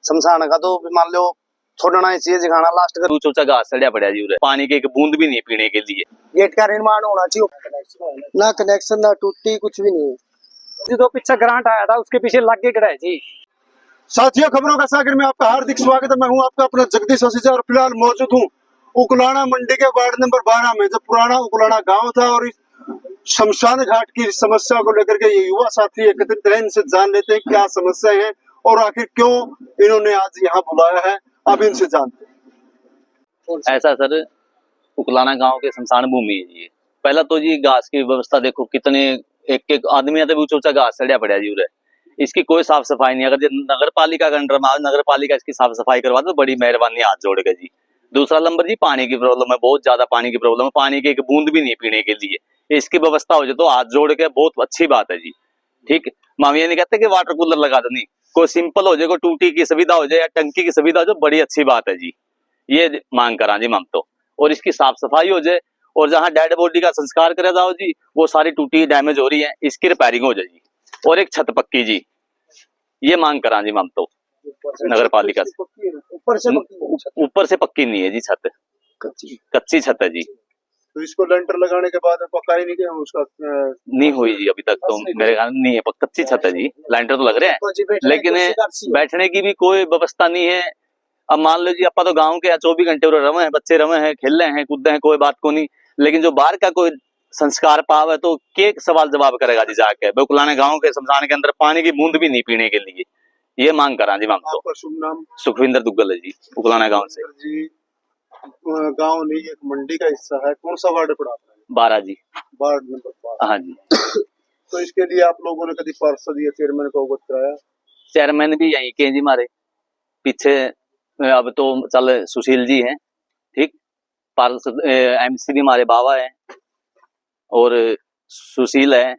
शमशान का तो मान लो छोड़ना ही चाहिए जिखाना लास्ट कर ऊंचा घास सड़िया पड़ा जी उरे पानी की एक बूंद भी नहीं है पीने के लिए। गेट का निर्माण होना चाहिए ना कनेक्शन ना टूटी कुछ भी नहीं है। जो पीछे ग्रांट आया था उसके पीछे लग के खड़ा है जी। साथियों खबरों का सागर में आपका हार्दिक स्वागत है। मैं हूं आपका अपना जगदीश वसीजा और फिलहाल मौजूद हूं उकुलाना मंडी के वार्ड नंबर 12 में, जो पुराना उकुलाना गांव था। और इस शमशान घाट की समस्या को लेकर के ये युवा साथी एकत्रित हैं। इनसे जान लेते हैं क्या समस्या है और आखिर क्यों इन्होंने आज यहाँ बुलाया है। अब इनसे जानते हैं। ऐसा सर उकलाना गांव के शमशान भूमि है जी। पहला तो जी घास की व्यवस्था देखो कितने एक एक आदमी आता है ऊंचा घास सड़िया पड़ा जी उरे। इसकी कोई साफ सफाई नहीं। अगर नगर पालिका का अंडर में नगर पालिका इसकी साफ सफाई करवा दे तो बड़ी मेहरबानी हाथ जोड़ के जी। दूसरा नंबर जी पानी की प्रॉब्लम है, बहुत ज्यादा पानी की प्रॉब्लम है। पानी की एक बूंद भी नहीं पीने के लिए। इसकी व्यवस्था हो जाए तो हाथ जोड़ के बहुत अच्छी बात है जी। ठीक, हम ये नहीं कहते कि वाटर कूलर लगा दो, नहीं, कोई सिंपल हो जाए, कोई टूटी की सुविधा हो जाए या टंकी की सुविधा हो जाए, बड़ी अच्छी बात है जी। ये मांग करा जी हम तो। और इसकी साफ सफाई हो जाए और जहाँ डेड बॉडी का संस्कार करे जाओ जी, वो सारी टूटी डैमेज हो रही है, इसकी रिपेयरिंग हो जाए जी। और एक छत पक्की जी, ये मांग करा जी हम तो नगर पालिका से। ऊपर से पक्की नहीं है जी छत, कच्ची छत है जी। तो इसको लेंटर लगाने के बाद पक्का ही नहीं किया उसका नहीं हुई जी अभी तक तो मेरे ख्याल नहीं है, कच्ची छत है जी। लेंटर तो लग रहे हैं लेकिन बैठने की भी कोई व्यवस्था नहीं है। अब मान लो जी अपा तो गांव के 24 घंटे रवे हैं, बच्चे रवे हैं, खेल रहे हैं, कूदे हैं, कोई बात को नहीं। लेकिन जो बाहर का कोई संस्कार पाव है तो के सवाल जवाब करेगा जी जाके। बेकुलाने गांव के शमशान के अंदर पानी की बूंद भी नहीं पीने के लिए। ये मांग करा जी हम तो। आपका शुभ नाम? सुखविंदर दुग्गल है जी, उकलाना गांव से जी। गांव नहीं, एक मंडी का हिस्सा है। कौन सा वार्ड पड़ा है? 12 जी, वार्ड नंबर 12। हाँ जी। तो इसके लिए आप लोगों ने कभी पार्षद या चेयरमैन को अवगत कराया? चेयरमैन भी यहीं के जी हमारे पीछे। अब तो चल सुशील जी हैं, ठीक, पार्षद एमसी भी हमारे बाबा है और सुशील है,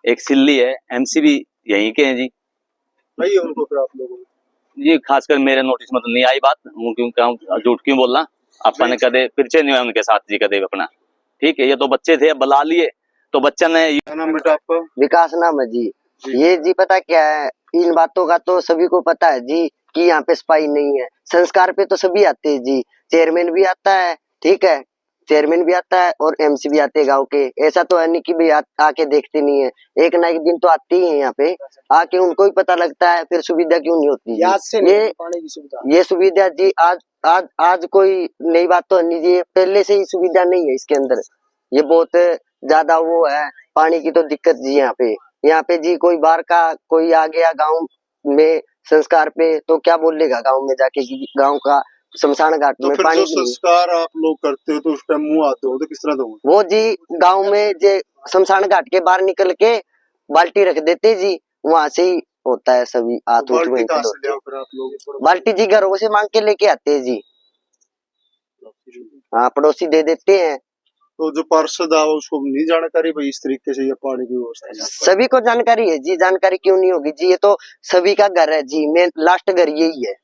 एक सिल्ली है, एमसी भी यहीं के हैं जी। नहीं है उनको फिर आप लोगों ने? जी खासकर मेरे नोटिस में तो नहीं आई बात, क्यों झूठ क्यों बोलना। अपन ने कदे पिरचे नहीं हुआ उनके साथ जी कदे अपना। ठीक है, ये तो बच्चे थे, बुला लिए तो बच्चा ने। क्या नाम बेटा आपका? विकास नाम है जी। ये जी पता क्या है, इन बातों का तो सभी को पता है जी कि यहाँ पे सफाई नहीं है। संस्कार पे तो सभी आते हैं जी, चेयरमैन भी आता है, ठीक है, चेयरमैन भी आता है और एमसी भी आते हैं गांव के। ऐसा तो है नहीं कि भाई आके देखते नहीं है, एक ना एक दिन तो आते ही है यहाँ पे। आके उनको भी पता लगता है, फिर सुविधा क्यों नहीं होती जी? ये सुविधा जी आज कोई नई बात तो नहीं जी, पहले से ही सुविधा नहीं है इसके अंदर। ये बहुत ज्यादा वो है, पानी की तो दिक्कत जी यहाँ पे जी। कोई बाहर का कोई आ गया गांव में संस्कार पे तो क्या बोलेगा गांव में जाके कि गांव का शमशान घाट तो में फिर पानी जो संस्कार आप लोग करते हो तो उस टाइम मुंह आते हो तो किस तरह दोगे? वो जी गांव में जे शमशान घाट के बाहर निकल के बाल्टी रख देते जी, वहां से ही होता है सभी हाथ उठ में। बाल्टी जी घरों से मांग के लेके आते हैं जी। हाँ, पड़ोसी दे देते हैं। तो जो पार्षद आओ उसको नहीं जानकारी भाई इस तरीके से ये पानी की व्यवस्था? सभी को जानकारी है जी, जानकारी क्यों नहीं होगी जी? ये तो सभी का घर है जी, मेन लास्ट घर यही है।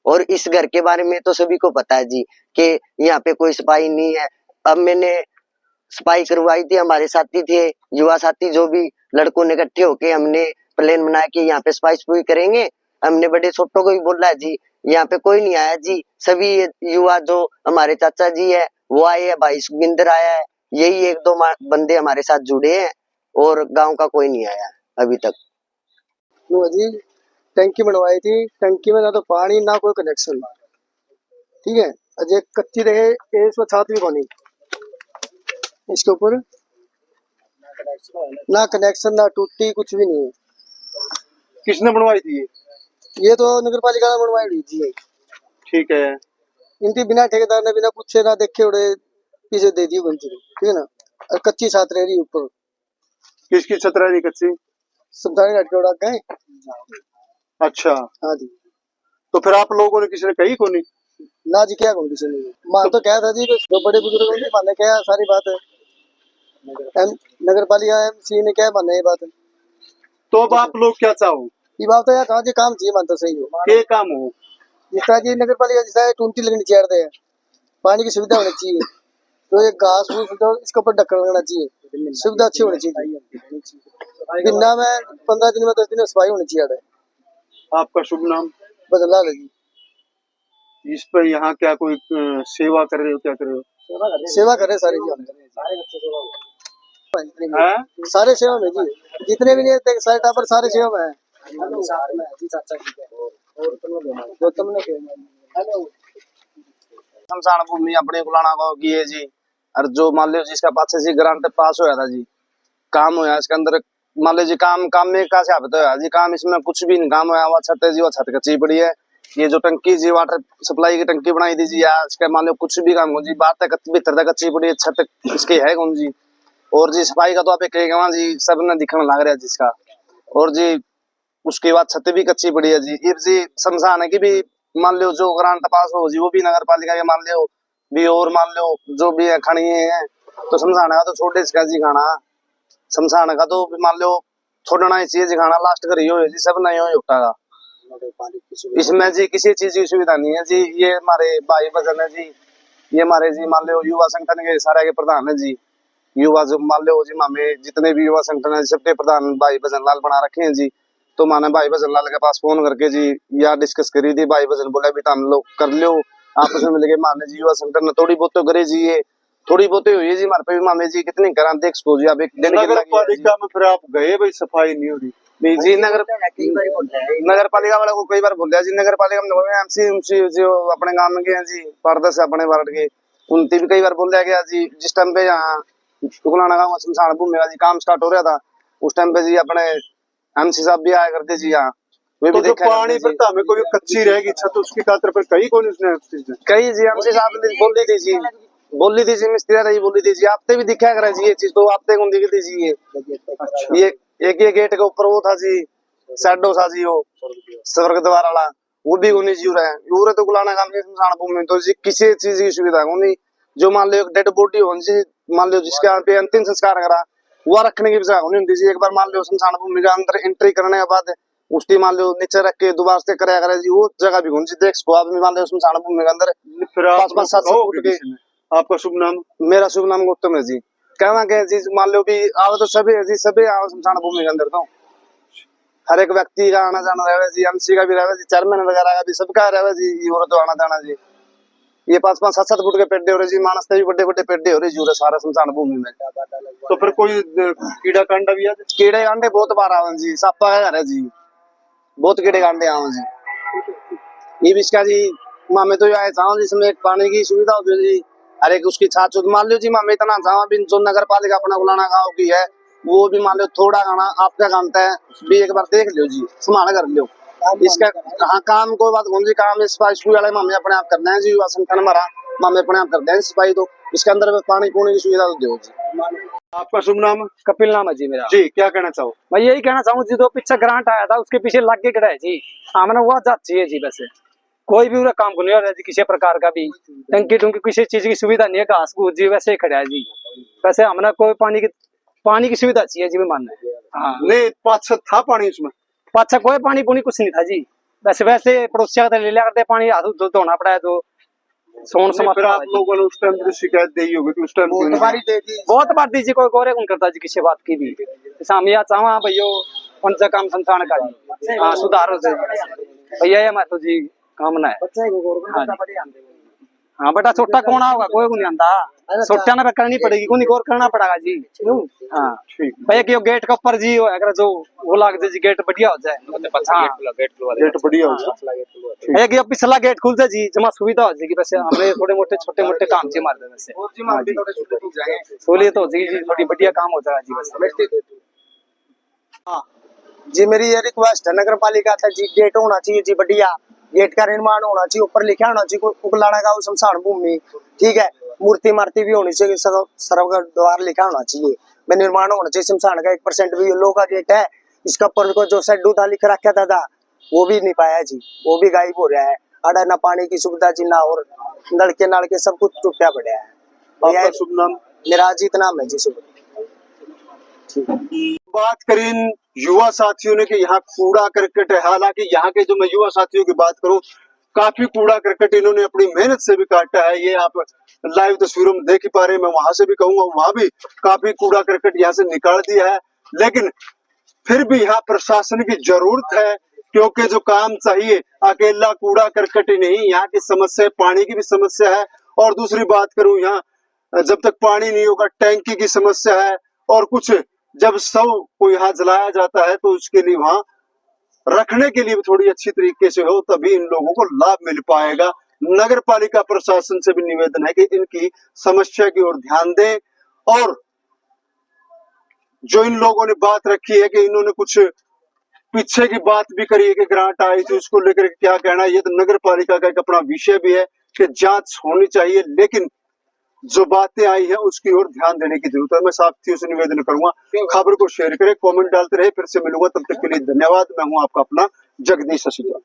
और इस घर के बारे में तो सभी को पता है जी कि यहाँ पे कोई सफाई नहीं है। अब मैंने सफाई करवाई थी, हमारे साथी थे युवा साथी, जो भी लड़कों ने इकट्ठे होके हमने प्लान बनाया कि यहाँ पे सफाई करेंगे। हमने बड़े छोटों को भी बोला है जी, यहाँ पे कोई नहीं आया जी। सभी युवा जो हमारे चाचा जी है वो आए हैं, भाई सुखविंदर आया है, यही एक दो बंदे हमारे साथ जुड़े हैं और गांव का कोई नहीं आया अभी तक। जी टंकी बनवाई थी, टंकी में ना तो पानी ना कोई कनेक्शन, ठीक है। अजय कच्ची रहे इसमें छात भी बनी, इसके ऊपर ना कनेक्शन ना टूटी कुछ भी नहीं है। किसने बनवाई थी ये तो नगर पालिका ने बनवाई हुई थी। ठीक है। इनकी बिना ठेकेदार ने बिना पूछे ना देखे उड़े पीछे दे दी बनती, ठीक है ना। और कच्ची छात रह रही ऊपर। किसकी छत रह रही कच्ची? शमशान घाट के उड़ा गए। अच्छा हाँ जी। तो फिर आप लोगों ने किसी ने कही को नहीं? ना जी क्या किसी ने मां तो क्या था जी, जो बड़े बुजुर्गों ने माने क्या सारी बात है, नगर पालिका एमसी ने क्या माने ये बात है। तो अब आप लोग क्या चाहो? ये बात तो यार कहा जी काम चाहिए, मानता सही हो के काम हो जिस तरह जी नगर पालिका जिस तरह टूंटी लगनी चाहिए, पानी की सुविधा होनी चाहिए, तो ये घास फूस तो इसके ऊपर ढक्कन लगना चाहिए, सुविधा अच्छी होनी चाहिए। बिना में 15 दिन में 10 दिन में सफाई होनी चाहिए। आपका शुभ नाम? बदला लगी। इस पर यहाँ क्या कोई सेवा कर रहे हो, क्या कर रहे हो? सेवा करे सारी जी, हैं? सारे सेवा में जी, जितने भी नहीं थे सारे टापर सारे सेवा में है। शमशान भूमि अपने गुलाना गांव की है जी। और जो मान लो जिसका पास से ग्रांट पास होया था जी, काम होया इसके अंदर, मान लो जी काम में का से आप होया जी, काम इसमें कुछ भी नहीं काम होया। वो छत है जी, वो छत कच्ची पड़ी है। ये जो टंकी जी वाटर सप्लाई की टंकी बनाई थी जी, यार इसका मान लो कुछ भी काम हो जी, बात तक भीतर तक कच्ची पड़ी है, छत इसकी है कौन जी। और जी सफाई का तो आप कहेगा जी सब ने दिखने लग रहा है जिसका। और जी उसके बाद छत भी कच्ची पड़ी है जी। ये जी शमशान है कि भी मान लो जो ग्रांट पास हो जी, वो भी नगर पालिका के मान लो भी, और मान लो जो भी खानी है तो शमशान का तो छोटे इसका जी खाना, शमशान का तो मान लो छोड़ना ही चाहिए जी खाना, लास्ट कर हो जी सब नहीं हो युक्ता का। इसमें जी किसी चीज की सुविधा नहीं है जी। ये हमारे भाई बजन है जी, ये हमारे जी मान लो युवा संगठन के सारे के प्रधान है जी। युवा जो मान लो जी मामे जितने भी युवा संगठन है सबके प्रधान भाई भजन लाल बना रखे हैं जी। तो माने भाई भजन लाल के पास फोन करके जी या डिस्कस करी थी, भाई भजन बोला भी हम लोग कर लो आपस में मिलके। माने जी युवा संगठन ने थोड़ी बहुत तो करे जी, ये थोड़ी बहुत हुई है जी हमारे पे भी मामे जी कितनी करा देख सको जी। आप एक दिन नगर पालिका में फिर आप गए भाई, सफाई नहीं हो रही जी। नगर पालिका वाले को कई बार बोल दिया जी, नगर पालिका में एमसी जो अपने गांव में गए जी, पारदर्श अपने वार्ड के, उनसे भी कई बार बोल दिया गया जी। जिस टाइम पे यहाँ गुलाना गांव शमशान भूमि का जी काम स्टार्ट हो रहा था, उस टाइम पे जी अपने एमसी साहब भी आया करते जी यहाँ। वे भी तो जो पानी भरता हमें कोई कच्ची रहेगी छत, उसकी खातिर पर कई कौन उसने कई जी एमसी साहब ने बोल दी थी जी मिस्त्री रही बोली थी जी, आपते भी दिखा कर जी ये चीज, तो आपते कौन दिखी थी जी। ये एक ये गेट के ऊपर वो था जी सैडो सा जी, वो स्वर्ग द्वार वाला, वो भी उन्हीं जी रहा है तो गुलाना काम के शमशान भूमि तो जी किसी चीज की सुविधा नहीं। जो मान लो एक डेड बॉडी हो जी, मान लो जिसके यहाँ पे अंतिम संस्कार करा वो रखने की भी जगह नहीं होती जी। एक बार मान लो शमशान भूमि का अंदर एंट्री करने के बाद उसकी मान लो नीचे रख के दोबारा से कराया करे जी, वो जगह भी जी देख सको आप। मान लो शमशान भूमि के अंदर 5-5-7 फुट के। आपका शुभ नाम? मेरा शुभ नाम गौतम है जी। कहना क्या जी, मान लो भी आवे तो सभी है जी, सभी आओ शमशान भूमि के अंदर तो हर एक व्यक्ति का आना जाना रहे जी, एमसी का भी रहे जी, चेयरमैन वगैरह का भी सबका रहे जी, और तो आना जाना जी। ये 5-5-7-7 फुट के पेड्डे हो रहे जी, मानस के भी बड़े बड़े पेड्डे हो रहे जी सारा शमशान भूमि में। तो फिर कोई कीड़ा कांडा भी है? कीड़े कांडे बहुत बार आवे जी, सापा का घर है जी, बहुत कीड़े कांडे आवे जी। ये भी इसका जी मामे तो आए चाहो जिसमें एक पानी की सुविधा होती जी, अरे उसकी छाछ मान लो जी मामे इतना चाहो भी जो नगर पालिका अपना गुलाना गाँव की है, वो भी मान लो थोड़ा गाना आपका काम है भी, एक बार देख लो जी, संभाल कर लो इसका। हाँ काम कोई बात कौन जी, काम स्कूल वाले मामे अपने आप करते हैं जी, युवा संगठन हमारा मामे अपने आप करते हैं सफाई, तो इसके अंदर पानी पूनी की सुविधा तो दो जी। आपका शुभ नाम? कपिल नाम है जी मेरा जी। क्या कहना चाहो? मैं यही कहना चाहूँ जी, तो पीछे ग्रांट आया था उसके पीछे लग के खड़ा है जी, हमने वो जात चाहिए जी। वैसे कोई भी पूरा काम को नहीं हो रहा जी, किसी प्रकार का भी टंकी टूंकी किसी चीज की सुविधा नहीं है, घास फूस जी वैसे ही खड़ा है जी। वैसे हमने कोई पानी की सुविधा चाहिए जी, मैं मानना। हाँ नहीं पाँच था पानी उसमें, पाछा कोई पानी पुनी कुछ नहीं था जी। वैसे पड़ोसिया का ले लिया करते पानी, हाथ धोना पड़ा है तो सोन समाप्त। फिर आप लोगों ने उस टाइम तो शिकायत दी होगी कि उस टाइम बहुत बार दी जी, कोई गौरे कौन करता जी किसी बात की भी। सामिया चावा भैया पंचा काम संस्थान का जी, हाँ सुधार हो भैया ये मैं तो जी कामना है। हाँ बेटा छोटा कौन होगा, कोई को नहीं आता, छोटा ना करनी पड़ेगी, कोई और करना पड़ेगा जी। हाँ भैया कि गेट के ऊपर जी अगर जो वो लाग जाए जी, गेट बढ़िया हो जाए, गेट बढ़िया हो जाए भैया कि पिछला गेट खुल जाए जी, जमा सुविधा हो जाएगी। वैसे हमें थोड़े मोटे छोटे मोटे काम जी मार दे, वैसे सहूलियत हो जाएगी जी, थोड़ी बढ़िया काम हो जाएगा जी। वैसे जी मेरी ये रिक्वेस्ट है नगर पालिका तक जी, गेट होना चाहिए जी, बढ़िया गेट का निर्माण होना चाहिए, ऊपर लिखा होना चाहिए उगलाना गाँव शमशान भूमि, ठीक है। मूर्ति मार्ती भी होनी चाहिए, सर्व द्वार लिखा होना चाहिए, में निर्माण होना चाहिए शमशान का। 1% भी लोह का गेट है, इसका ऊपर को जो शेड्यू था लिख रखा था वो भी नहीं पाया जी, वो भी गायब हो रहा है। अड़ा ना पानी की सुविधा जी ना, और नलके सब कुछ टूटा पड़ा है। आपका शुभ नाम? मेरा अजीत नाम है जी। शुभ बात करें युवा साथियों ने कि यहाँ कूड़ा करकट है, हालांकि यहाँ के जो मैं युवा साथियों की बात करूं, काफी कूड़ा करकट इन्होंने अपनी मेहनत से भी काटा है। ये आप लाइव तस्वीरों में देख ही पा रहे हैं, मैं वहां से भी कहूंगा, वहां भी काफी कूड़ा करकट यहाँ से निकाल दिया है। लेकिन फिर भी यहाँ प्रशासन की जरूरत है क्योंकि जो काम चाहिए अकेला कूड़ा करकट ही नहीं, यहाँ की समस्या पानी की भी समस्या है। और दूसरी बात करूं, यहाँ जब तक पानी नहीं होगा टैंकी की समस्या है। और कुछ जब शव को यहाँ जलाया जाता है तो उसके लिए वहां रखने के लिए भी थोड़ी अच्छी तरीके से हो, तभी इन लोगों को लाभ मिल पाएगा। नगर पालिका प्रशासन से भी निवेदन है कि इनकी समस्या की ओर ध्यान दें। और जो इन लोगों ने बात रखी है कि इन्होंने कुछ पीछे की बात भी करी है कि ग्रांट आई थी, उसको लेकर क्या कहना है, ये तो नगर पालिका का एक अपना विषय भी है कि जांच होनी चाहिए। लेकिन जो बातें आई है उसकी ओर ध्यान देने की जरूरत है। मैं साथियों से निवेदन करूंगा, खबर को शेयर करें, कमेंट डालते रहे। फिर से मिलूंगा, तब तक के लिए धन्यवाद। मैं हूं आपका अपना जगदीश ससीजा।